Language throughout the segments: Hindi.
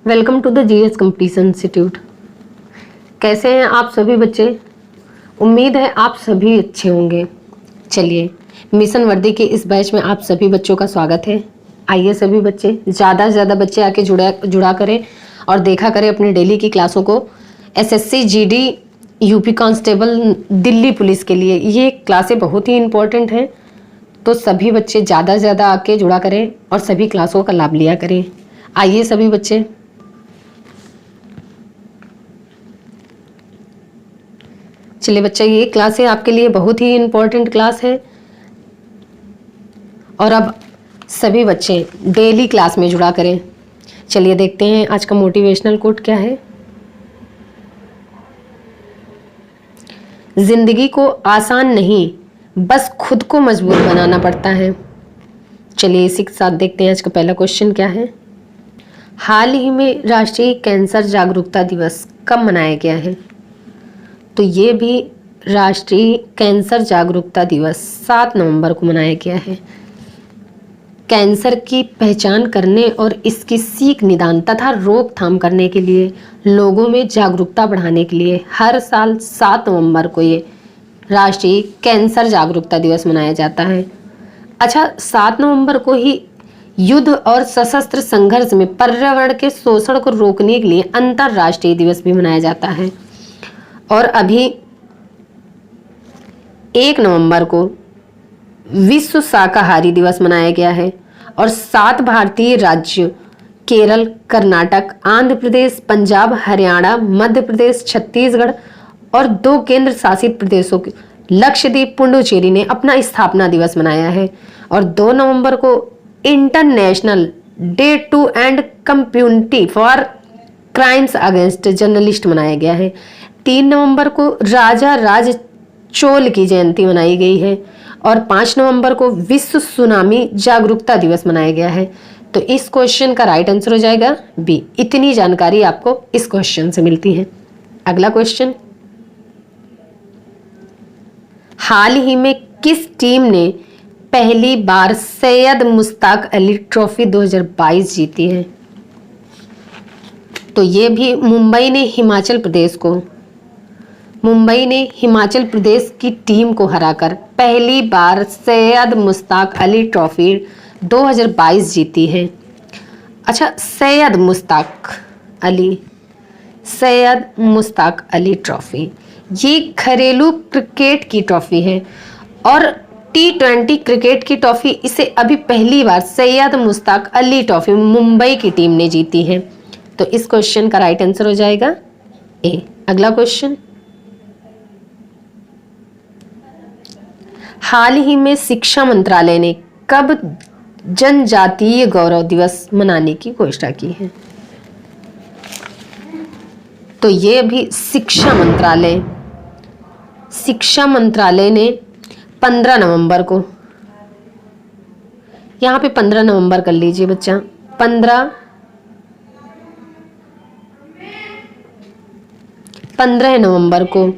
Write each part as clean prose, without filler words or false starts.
Welcome to the GS competition institute. कैसे हैं आप सभी बच्चे? उम्मीद है आप सभी अच्छे होंगे। चलिए, मिशन वर्दी के इस बैच में आप सभी बच्चों का स्वागत है। आइए सभी बच्चे, ज़्यादा से ज़्यादा बच्चे आके जुड़ा करें और देखा करें अपनी डेली की क्लासों को। SSC GD UP constable Delhi police के लिए ये क्लासें बहुत ही इम्पोर्टेंट हैं, तो सभी बच्चे ज़्यादा से ज़्यादा आके जुड़ा करें और सभी क्लासों का लाभ लिया करें। आइए सभी बच्चे, चलिए बच्चा, ये क्लास है आपके लिए बहुत ही इम्पोर्टेंट क्लास है। और अब सभी बच्चे डेली क्लास में जुड़ा करें। चलिए देखते हैं आज का मोटिवेशनल कोट क्या है। जिंदगी को आसान नहीं, बस खुद को मजबूत बनाना पड़ता है। चलिए इसी के साथ देखते हैं आज का पहला क्वेश्चन क्या है। हाल ही में राष्ट्रीय कैंसर जागरूकता दिवस कब मनाया गया है? तो ये भी राष्ट्रीय कैंसर जागरूकता दिवस 7 नवंबर को मनाया गया है। कैंसर की पहचान करने और इसकी सीख निदान तथा रोकथाम करने के लिए लोगों में जागरूकता बढ़ाने के लिए हर साल 7 नवंबर को ये राष्ट्रीय कैंसर जागरूकता दिवस मनाया जाता है। अच्छा, 7 नवंबर को ही युद्ध और सशस्त्र संघर्ष में पर्यावरण के शोषण को रोकने के लिए अंतर्राष्ट्रीय दिवस भी मनाया जाता है। और अभी 1 नवंबर को विश्व शाकाहारी दिवस मनाया गया है। और 7 भारतीय राज्यों केरल, कर्नाटक, आंध्र प्रदेश, पंजाब, हरियाणा, मध्य प्रदेश, छत्तीसगढ़ और 2 केंद्र शासित प्रदेशों के लक्षद्वीप, पुडुचेरी ने अपना स्थापना दिवस मनाया है। और 2 नवंबर को international day to end impunity for crimes against journalist मनाया गया है। 3 नवंबर को राजा राज चोल की जयंती मनाई गई है। और 5 नवंबर को विश्व सुनामी जागरूकता दिवस मनाया गया है। तो इस क्वेश्चन का राइट आंसर हो जाएगा बी। इतनी जानकारी आपको इस क्वेश्चन से मिलती है। अगला क्वेश्चन, हाल ही में किस टीम ने पहली बार सैयद मुश्ताक अली ट्रॉफी 2022 जीती है? तो ये भी मुंबई ने हिमाचल प्रदेश की टीम को हराकर पहली बार सैयद मुश्ताक अली ट्रॉफी 2022 जीती है। अच्छा, सैयद मुश्ताक अली ट्रॉफी ये घरेलू क्रिकेट की ट्रॉफी है और T20 क्रिकेट की ट्रॉफी इसे अभी पहली बार सैयद मुश्ताक अली ट्रॉफी मुंबई की टीम ने जीती है। तो इस क्वेश्चन का राइट आंसर हो जाएगा ए। अगला क्वेश्चन, हाल ही में शिक्षा मंत्रालय ने कब जनजातीय गौरव दिवस मनाने की घोषणा की है? तो ये भी शिक्षा मंत्रालय ने 15 नवंबर को, यहाँ पे 15 नवंबर कर लीजिए बच्चा, 15 नवंबर को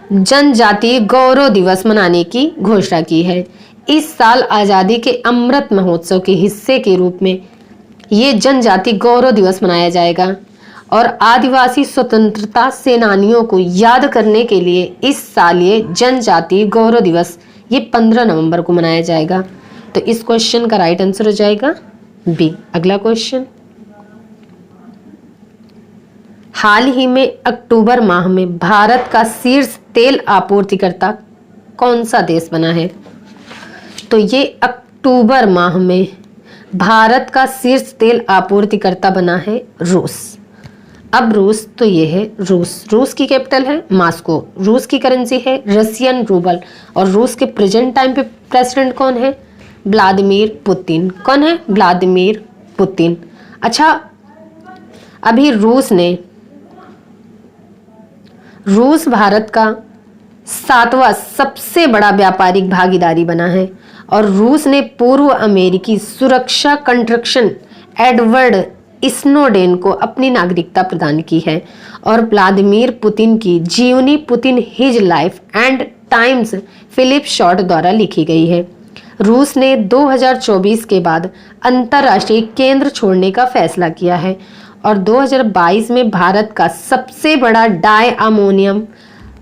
जनजातीय गौरव दिवस मनाने की घोषणा की है। इस साल आज़ादी के अमृत महोत्सव के हिस्से के रूप में ये जनजातीय गौरव दिवस मनाया जाएगा। और आदिवासी स्वतंत्रता सेनानियों को याद करने के लिए इस साल ये जनजातीय गौरव दिवस ये 15 नवंबर को मनाया जाएगा। तो इस क्वेश्चन का राइट आंसर हो जाएगा बी। अगला क्वेश्चन, हाल ही में अक्टूबर माह में भारत का शीर्ष तेल आपूर्तिकर्ता कौन सा देश बना है? तो ये अक्टूबर माह में भारत का शीर्ष तेल आपूर्तिकर्ता बना है रूस। अब रूस, तो ये है रूस की कैपिटल है मॉस्को, रूस की करेंसी है रशियन रूबल। और रूस के प्रेजेंट टाइम पे प्रेसिडेंट कौन है? Vladimir Putin. कौन है? Vladimir Putin. अच्छा, अभी रूस भारत का 7वां सबसे बड़ा व्यापारिक भागीदारी बना है। और रूस ने पूर्व अमेरिकी सुरक्षा कंट्रक्शन एडवर्ड स्नोडेन को अपनी नागरिकता प्रदान की है। और व्लादिमीर पुतिन की जीवनी Putin his life and times Philip Short द्वारा लिखी गई है। रूस ने 2024 के बाद अंतर्राष्ट्रीय केंद्र छोड़ने का फैसला किया है और 2022 में भारत का सबसे बड़ा डाई अमोनियम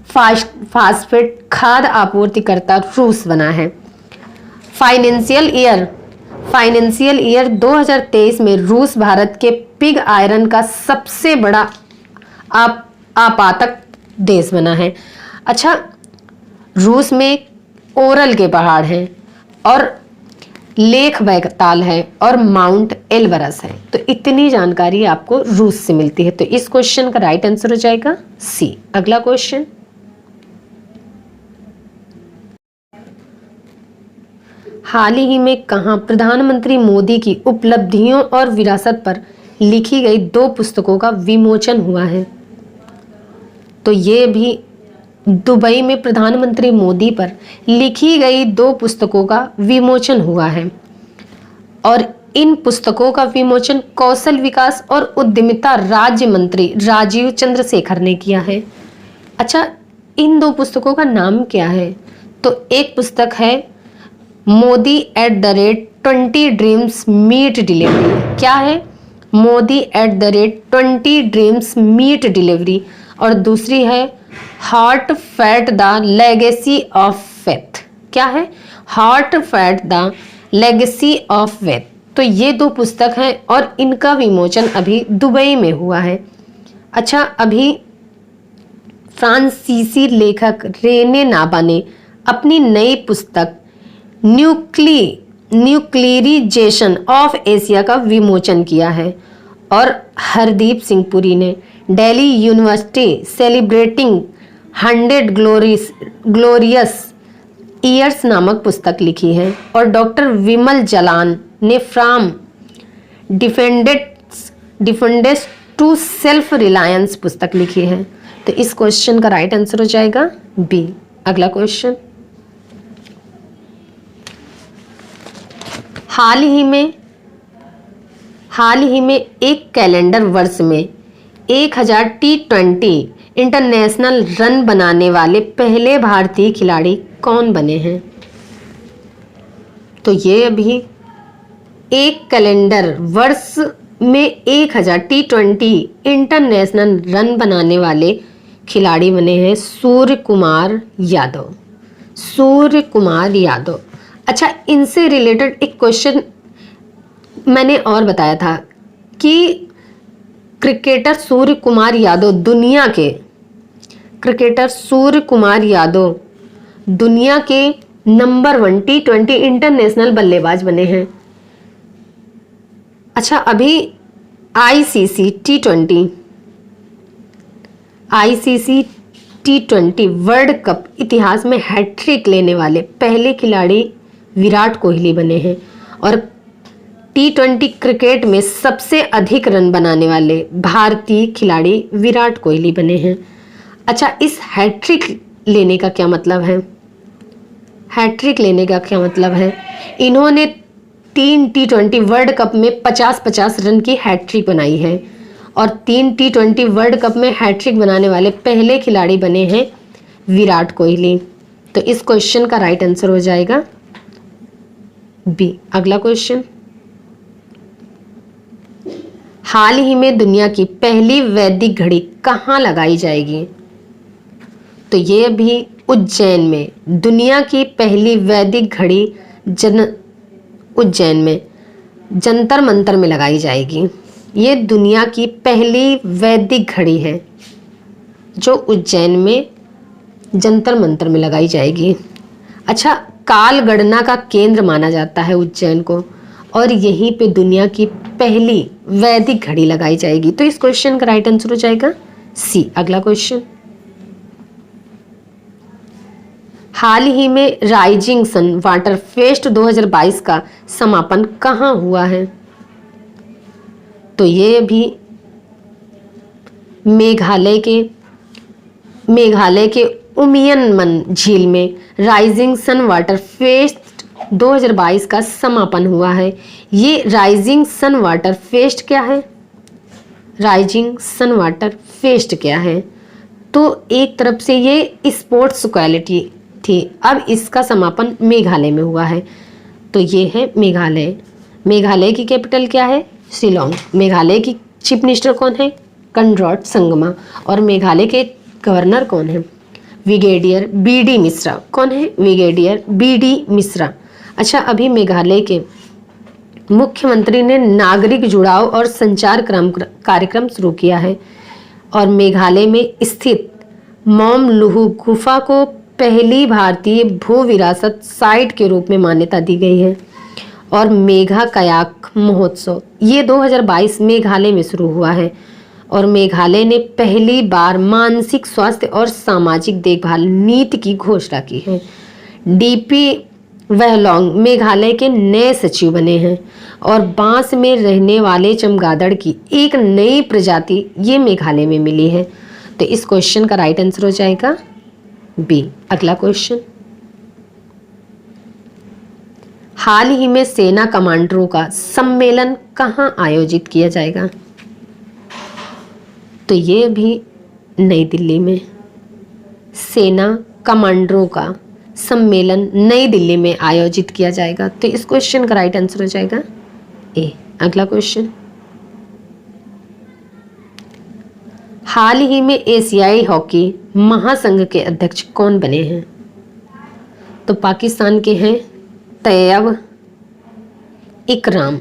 फास्फेट खाद्य आपूर्तिकर्ता रूस बना है। फाइनेंशियल ईयर 2023 में रूस भारत के पिग आयरन का सबसे बड़ा आपातक देश बना है। अच्छा, रूस में ओरल के पहाड़ हैं और लेख बैताल है और माउंट एल्बरस है। तो इतनी जानकारी आपको रूस से मिलती है। तो इस क्वेश्चन का राइट आंसर हो जाएगा सी। अगला क्वेश्चन, हाल ही में कहां प्रधानमंत्री मोदी की उपलब्धियों और विरासत पर लिखी गई 2 पुस्तकों का विमोचन हुआ है? तो ये भी दुबई में प्रधानमंत्री मोदी पर लिखी गई 2 पुस्तकों का विमोचन हुआ है और इन पुस्तकों का विमोचन कौशल विकास और उद्यमिता राज्य मंत्री राजीव चंद्रशेखर ने किया है। अच्छा, इन 2 पुस्तकों का नाम क्या है? तो एक पुस्तक है मोदी @20 ड्रीम्स मीट डिलीवरी। क्या है? Modi @20 dreams meet delivery. और दूसरी है heartfelt the legacy of faith. क्या है? Heartfelt the legacy of faith. तो ये 2 पुस्तक हैं और इनका विमोचन अभी दुबई में हुआ है। अच्छा, अभी फ्रांसीसी लेखक रेने नाबा ने अपनी नई पुस्तक न्यूक्लियराइजेशन ऑफ एशिया का विमोचन किया है और हरदीप सिंह पुरी ने Delhi university celebrating 100 glorious years नामक पुस्तक लिखी है और डॉक्टर विमल जलान ने फ्रॉम डिफेंडेंस टू सेल्फ रिलायंस पुस्तक लिखी है। तो इस क्वेश्चन का राइट आंसर हो जाएगा बी। अगला क्वेश्चन, हाल ही में एक कैलेंडर वर्ष में 1000 T20 इंटरनेशनल रन बनाने वाले पहले भारतीय खिलाड़ी कौन बने हैं? तो ये अभी एक कैलेंडर वर्ष में 1000 T20 इंटरनेशनल रन बनाने वाले खिलाड़ी बने हैं सूर्य कुमार यादव। अच्छा, इनसे रिलेटेड एक क्वेश्चन मैंने और बताया था कि क्रिकेटर सूर्य कुमार यादव दुनिया के नंबर 1 T20 इंटरनेशनल बल्लेबाज बने हैं। अच्छा, अभी ICC T20 वर्ल्ड कप इतिहास में हैट्रिक लेने वाले पहले खिलाड़ी विराट कोहली बने हैं और T20 क्रिकेट में सबसे अधिक रन बनाने वाले भारतीय खिलाड़ी विराट कोहली बने हैं। अच्छा, इस हैट्रिक लेने का क्या मतलब है? इन्होंने 3 T20 वर्ल्ड कप में 50-50 रन की हैट्रिक बनाई है और 3 T20 वर्ल्ड कप में हैट्रिक बनाने वाले पहले खिलाड़ी बने हैं विराट कोहली। तो इस क्वेश्चन का राइट आंसर हो जाएगा बी। अगला क्वेश्चन, हाल ही में दुनिया की पहली वैदिक घड़ी कहाँ लगाई जाएगी? तो ये भी उज्जैन में दुनिया की पहली वैदिक घड़ी उज्जैन में जंतर मंतर में लगाई जाएगी। ये दुनिया की पहली वैदिक घड़ी है जो उज्जैन में जंतर मंतर में लगाई जाएगी। अच्छा, काल गणना का केंद्र माना जाता है उज्जैन को और यहीं पे दुनिया की पहली वैदिक घड़ी लगाई जाएगी। तो इस क्वेश्चन का राइट आंसर हो जाएगा सी। अगला क्वेश्चन, हाल ही में राइजिंग सन वाटर फेस्ट 2022 का समापन कहाँ हुआ है? तो ये भी मेघालय के उमियनमन झील में राइजिंग सन वाटर फेस्ट 2022 का समापन हुआ है। ये राइजिंग सन वाटर फेस्ट क्या है? तो एक तरफ से ये स्पोर्ट्स क्वालिटी थी, अब इसका समापन मेघालय में हुआ है। तो ये है मेघालय की कैपिटल क्या है? शिलोंग। मेघालय की चीफ मिनिस्टर कौन है? कंड्राट संगमा। और मेघालय के गवर्नर कौन है? Brigadier BD Mishra. कौन है? Brigadier BD Mishra. अच्छा, अभी मेघालय के मुख्यमंत्री ने नागरिक जुड़ाव और संचार कार्यक्रम शुरू किया है और मेघालय में स्थित मॉम लुहु गुफा को पहली भारतीय भू विरासत साइट के रूप में मान्यता दी गई है। और मेघा कयाक महोत्सव ये 2022 मेघालय में शुरू हुआ है और मेघालय ने पहली बार मानसिक स्वास्थ्य और सामाजिक देखभाल नीति की घोषणा की है। DP वहलोंग मेघालय के नए सचिव बने हैं और बांस में रहने वाले चमगादड़ की एक नई प्रजाति ये मेघालय में मिली है। तो इस क्वेश्चन का राइट आंसर हो जाएगा B। अगला क्वेश्चन, हाल ही में सेना कमांडरों का सम्मेलन कहाँ आयोजित किया जाएगा? तो ये भी नई दिल्ली में। सेना कमांडरों का सम्मेलन नई दिल्ली में आयोजित किया जाएगा। तो इस क्वेश्चन का राइट आंसर हो जाएगा A। अगला क्वेश्चन, हाल ही में एशियाई हॉकी महासंघ के अध्यक्ष कौन बने हैं? तो पाकिस्तान के हैं तैयब इकराम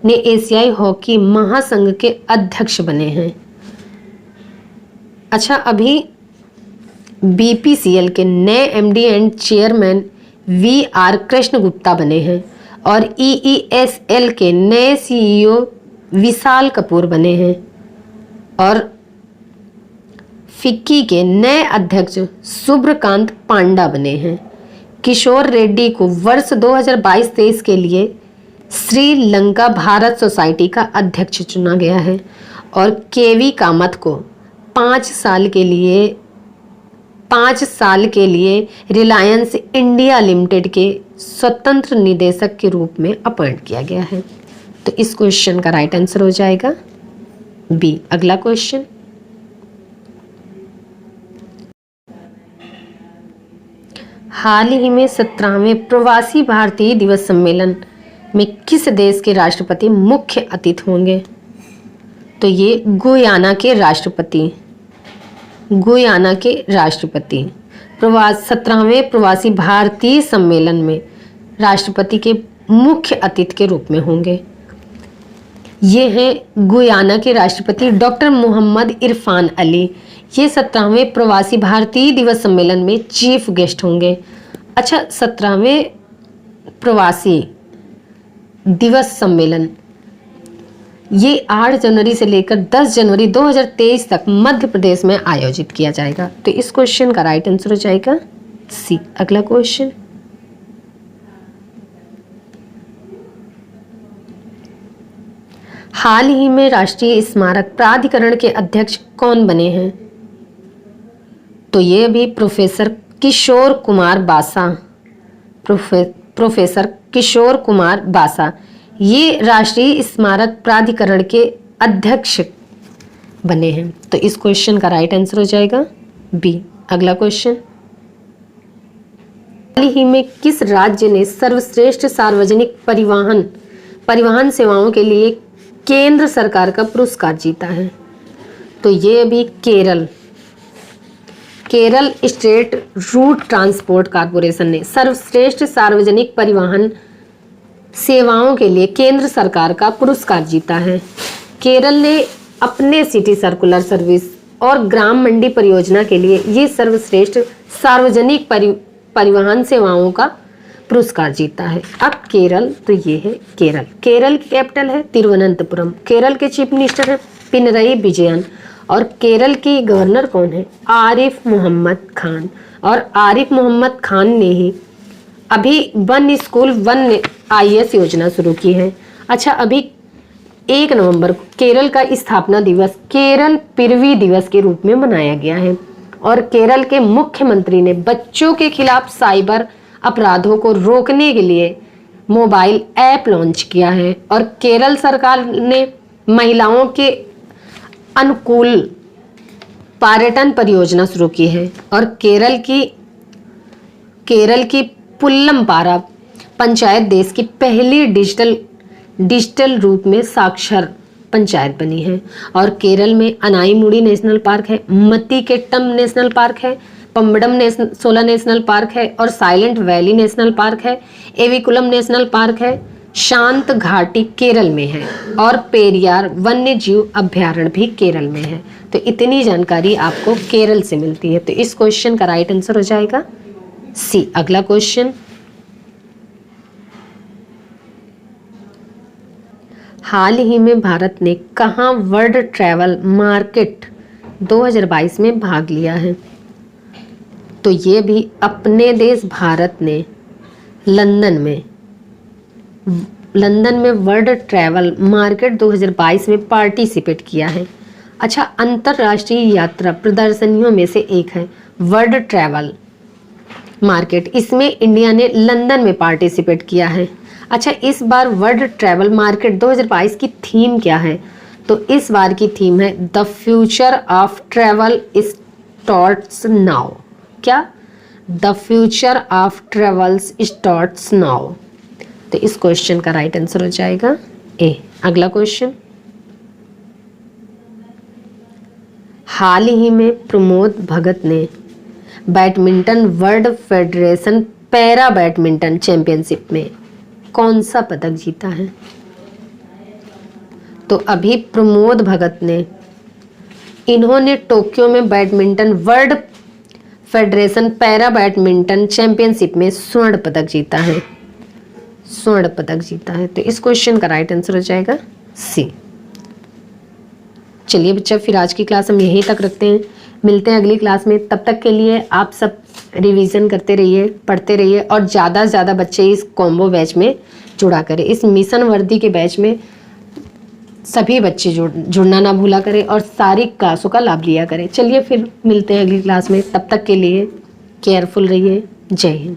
ने एशियाई हॉकी महासंघ के अध्यक्ष बने हैं। अच्छा, अभी BPCL के नए MD and chairman VR Krishna Gupta बने हैं और EESL के नए CEO विशाल कपूर बने हैं और फिक्की के नए अध्यक्ष सुब्रकांत पांडा बने हैं। किशोर रेड्डी को वर्ष 2022-23 के लिए श्रीलंका भारत सोसाइटी का अध्यक्ष चुना गया है और KV कामत को 5 साल के लिए रिलायंस इंडिया लिमिटेड के स्वतंत्र निदेशक के रूप में अपॉइंट किया गया है। तो इस क्वेश्चन का राइट आंसर हो जाएगा B। अगला क्वेश्चन, हाल ही में 17वें प्रवासी भारतीय दिवस सम्मेलन में किस देश के राष्ट्रपति मुख्य अतिथि होंगे? तो ये गुयाना के राष्ट्रपति 17वें प्रवासी भारतीय सम्मेलन में राष्ट्रपति के मुख्य अतिथि के रूप में होंगे। ये हैं गुयाना के राष्ट्रपति डॉक्टर मोहम्मद इरफान अली। ये 17वें प्रवासी भारतीय दिवस सम्मेलन में चीफ गेस्ट होंगे। अच्छा, 17वें प्रवासी दिवस सम्मेलन ये 8 जनवरी से लेकर 10 जनवरी 2023 तक मध्य प्रदेश में आयोजित किया जाएगा। तो इस क्वेश्चन का राइट आंसर हो जाएगा C। अगला क्वेश्चन, हाल ही में राष्ट्रीय स्मारक प्राधिकरण के अध्यक्ष कौन बने हैं? तो ये अभी प्रोफेसर किशोर कुमार बासा ये राष्ट्रीय स्मारक प्राधिकरण के अध्यक्ष बने हैं। तो इस क्वेश्चन का राइट आंसर हो जाएगा B। अगला क्वेश्चन, हाल ही में किस राज्य ने सर्वश्रेष्ठ सार्वजनिक परिवहन सेवाओं के लिए केंद्र सरकार का पुरस्कार जीता है? तो ये अभी Kerala state route transport corporation ने सर्वश्रेष्ठ सार्वजनिक परिवहन सेवाओं के लिए केंद्र सरकार का पुरस्कार जीता है। केरल ने अपने सिटी सर्कुलर सर्विस और ग्राम मंडी परियोजना के लिए ये सर्वश्रेष्ठ सार्वजनिक परिवहन सेवाओं का पुरस्कार जीता है। अब केरल, तो ये है केरल की कैपिटल है तिरुवनंतपुरम। केरल के चीफ मिनिस्टर हैं पिनरई विजयन और केरल के गवर्नर कौन है? आरिफ मोहम्मद खान। और आरिफ मोहम्मद खान ने ही अभी वन स्कूल वन IAS योजना शुरू की है। अच्छा, अभी 1 नवंबर को केरल का स्थापना दिवस केरल पृथ्वी दिवस के रूप में मनाया गया है और केरल के मुख्यमंत्री ने बच्चों के खिलाफ साइबर अपराधों को रोकने के लिए मोबाइल ऐप लॉन्च किया है और केरल सरकार ने महिलाओं के अनुकूल पर्यटन परियोजना शुरू की है और केरल की पुल्लमपारा पंचायत देश की पहली डिजिटल रूप में साक्षर पंचायत बनी है। और केरल में अनाईमुड़ी नेशनल पार्क है, मत्तिकेट्टम नेशनल पार्क है, पम्बडम सोला नेशनल पार्क है और साइलेंट वैली नेशनल पार्क है, एविकुलम नेशनल पार्क है, शांत घाटी केरल में है और पेरियार वन्य जीव अभ्यारण्य भी केरल में है। तो इतनी जानकारी आपको केरल से मिलती है। तो इस क्वेश्चन का राइट आंसर हो जाएगा सी। अगला क्वेश्चन, हाल ही में भारत ने कहाँ वर्ल्ड ट्रैवल मार्केट 2022 में भाग लिया है? तो ये भी अपने देश भारत ने लंदन में वर्ल्ड ट्रैवल मार्केट 2022 में पार्टिसिपेट किया है। अच्छा, अंतरराष्ट्रीय यात्रा प्रदर्शनियों में से एक है वर्ल्ड ट्रैवल मार्केट, इसमें इंडिया ने लंदन में पार्टिसिपेट किया है। अच्छा, इस बार वर्ल्ड ट्रैवल मार्केट 2022 की थीम क्या है? तो इस बार की थीम है the future of travel starts now. क्या? The future of travels starts now. तो इस क्वेश्चन का राइट आंसर हो जाएगा ए। अगला क्वेश्चन, हाल ही में प्रमोद भगत ने badminton world federation para badminton championship में कौन सा पदक जीता है? तो अभी प्रमोद भगत ने, इन्होंने टोक्यो में badminton world federation para badminton championship में स्वर्ण पदक जीता है। स्वर्ण पदक जीता है। तो इस क्वेश्चन का राइट आंसर हो जाएगा सी। चलिए बच्चा, फिर आज की क्लास हम यहीं तक रखते हैं, मिलते हैं अगली क्लास में। तब तक के लिए आप सब रिवीजन करते रहिए, पढ़ते रहिए और ज़्यादा से ज़्यादा बच्चे इस कॉम्बो बैच में जुड़ा करें। इस मिशन वर्दी के बैच में सभी बच्चे जुड़ना ना भूला करें और सारी क्लासों का लाभ लिया करें। चलिए फिर मिलते हैं अगली क्लास में, तब तक के लिए केयरफुल रहिए। जय हिंद।